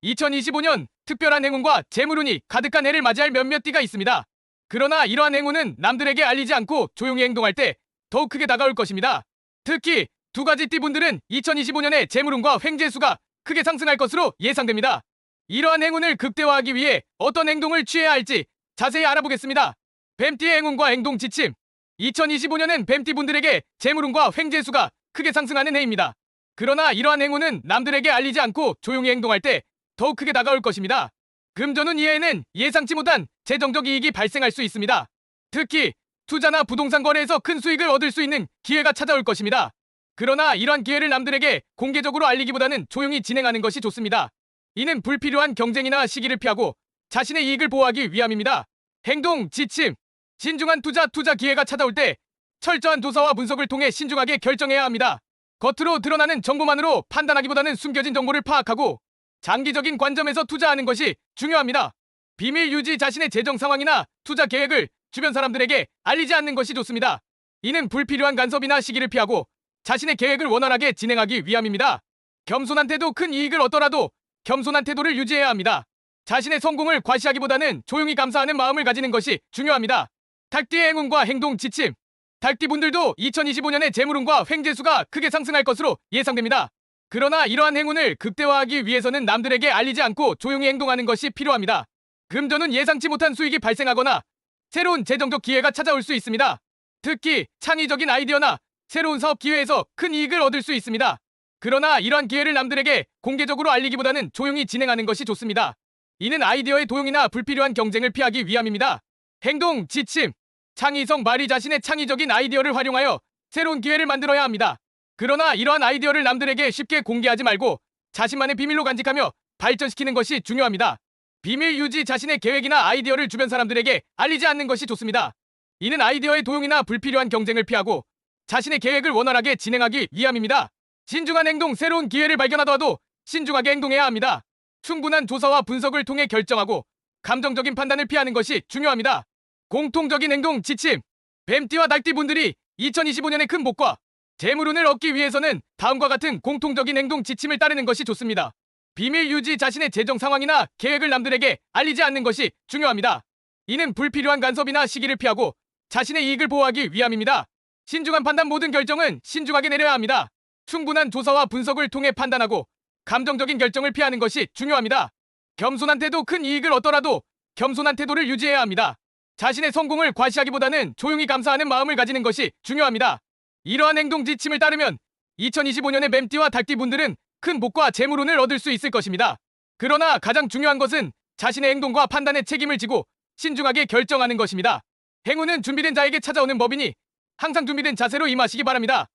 2025년 특별한 행운과 재물운이 가득한 해를 맞이할 몇몇 띠가 있습니다. 그러나 이러한 행운은 남들에게 알리지 않고 조용히 행동할 때 더욱 크게 다가올 것입니다. 특히 두 가지 띠분들은 2025년에 재물운과 횡재수가 크게 상승할 것으로 예상됩니다. 이러한 행운을 극대화하기 위해 어떤 행동을 취해야 할지 자세히 알아보겠습니다. 뱀띠의 행운과 행동 지침. 2025년은 뱀띠분들에게 재물운과 횡재수가 크게 상승하는 해입니다. 그러나 이러한 행운은 남들에게 알리지 않고 조용히 행동할 때 더욱 크게 다가올 것입니다. 금전운 이해에는 예상치 못한 재정적 이익이 발생할 수 있습니다. 특히 투자나 부동산 거래에서 큰 수익을 얻을 수 있는 기회가 찾아올 것입니다. 그러나 이러한 기회를 남들에게 공개적으로 알리기보다는 조용히 진행하는 것이 좋습니다. 이는 불필요한 경쟁이나 시기를 피하고 자신의 이익을 보호하기 위함입니다. 행동, 지침. 신중한 투자 기회가 찾아올 때 철저한 조사와 분석을 통해 신중하게 결정해야 합니다. 겉으로 드러나는 정보만으로 판단하기보다는 숨겨진 정보를 파악하고 장기적인 관점에서 투자하는 것이 중요합니다. 비밀 유지. 자신의 재정 상황이나 투자 계획을 주변 사람들에게 알리지 않는 것이 좋습니다. 이는 불필요한 간섭이나 시기를 피하고 자신의 계획을 원활하게 진행하기 위함입니다. 겸손한 태도. 큰 이익을 얻더라도 겸손한 태도를 유지해야 합니다. 자신의 성공을 과시하기보다는 조용히 감사하는 마음을 가지는 것이 중요합니다. 닭띠의 행운과 행동 지침. 닭띠분들도 2025년에 재물운과 횡재수가 크게 상승할 것으로 예상됩니다. 그러나 이러한 행운을 극대화하기 위해서는 남들에게 알리지 않고 조용히 행동하는 것이 필요합니다. 금전은 예상치 못한 수익이 발생하거나 새로운 재정적 기회가 찾아올 수 있습니다. 특히 창의적인 아이디어나 새로운 사업 기회에서 큰 이익을 얻을 수 있습니다. 그러나 이러한 기회를 남들에게 공개적으로 알리기보다는 조용히 진행하는 것이 좋습니다. 이는 아이디어의 도용이나 불필요한 경쟁을 피하기 위함입니다. 행동, 지침. 창의성 발휘. 자신의 창의적인 아이디어를 활용하여 새로운 기회를 만들어야 합니다. 그러나 이러한 아이디어를 남들에게 쉽게 공개하지 말고 자신만의 비밀로 간직하며 발전시키는 것이 중요합니다. 비밀 유지. 자신의 계획이나 아이디어를 주변 사람들에게 알리지 않는 것이 좋습니다. 이는 아이디어의 도용이나 불필요한 경쟁을 피하고 자신의 계획을 원활하게 진행하기 위함입니다. 신중한 행동. 새로운 기회를 발견하더라도 신중하게 행동해야 합니다. 충분한 조사와 분석을 통해 결정하고 감정적인 판단을 피하는 것이 중요합니다. 공통적인 행동 지침. 뱀띠와 닭띠분들이 2025년의 큰 복과 재물운을 얻기 위해서는 다음과 같은 공통적인 행동 지침을 따르는 것이 좋습니다. 비밀 유지. 자신의 재정 상황이나 계획을 남들에게 알리지 않는 것이 중요합니다. 이는 불필요한 간섭이나 시기를 피하고 자신의 이익을 보호하기 위함입니다. 신중한 판단. 모든 결정은 신중하게 내려야 합니다. 충분한 조사와 분석을 통해 판단하고 감정적인 결정을 피하는 것이 중요합니다. 겸손한 태도. 큰 이익을 얻더라도 겸손한 태도를 유지해야 합니다. 자신의 성공을 과시하기보다는 조용히 감사하는 마음을 가지는 것이 중요합니다. 이러한 행동 지침을 따르면 2025년의 뱀띠와 닭띠분들은 큰 복과 재물운을 얻을 수 있을 것입니다. 그러나 가장 중요한 것은 자신의 행동과 판단에 책임을 지고 신중하게 결정하는 것입니다. 행운은 준비된 자에게 찾아오는 법이니 항상 준비된 자세로 임하시기 바랍니다.